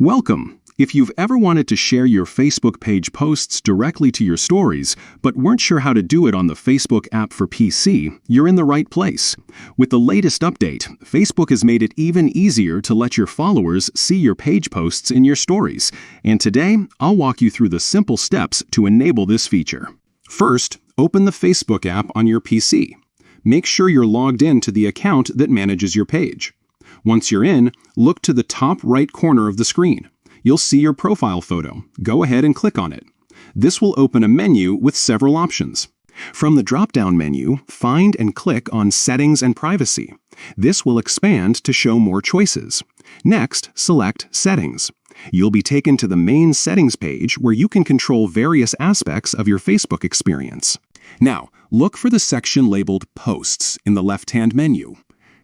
Welcome! If you've ever wanted to share your Facebook page posts directly to your stories, but weren't sure how to do it on the Facebook app for PC, you're in the right place. With the latest update, Facebook has made it even easier to let your followers see your page posts in your stories. And today, I'll walk you through the simple steps to enable this feature. First, open the Facebook app on your PC. Make sure you're logged in to the account that manages your page. Once you're in, look to the top right corner of the screen. You'll see your profile photo. Go ahead and click on it. This will open a menu with several options. From the drop-down menu, find and click on Settings and Privacy. This will expand to show more choices. Next, select Settings. You'll be taken to the main settings page where you can control various aspects of your Facebook experience. Now, look for the section labeled Posts in the left-hand menu.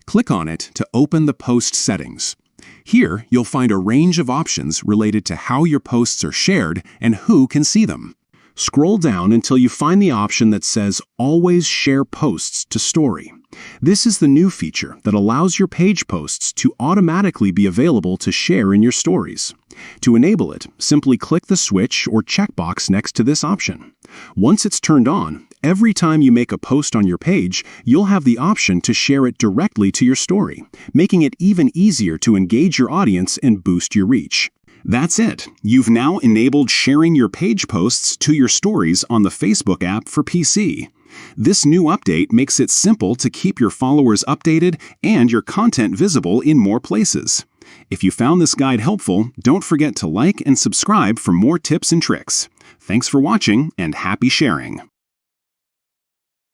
Click on it to open the post settings. Here, you'll find a range of options related to how your posts are shared and who can see them. Scroll down until you find the option that says Always Share Posts to Story. This is the new feature that allows your page posts to automatically be available to share in your stories. To enable it, simply click the switch or checkbox next to this option. Once it's turned on, every time you make a post on your page, you'll have the option to share it directly to your story, making it even easier to engage your audience and boost your reach. That's it. You've now enabled sharing your page posts to your stories on the Facebook app for PC. This new update makes it simple to keep your followers updated and your content visible in more places. If you found this guide helpful, don't forget to like and subscribe for more tips and tricks. Thanks for watching and happy sharing!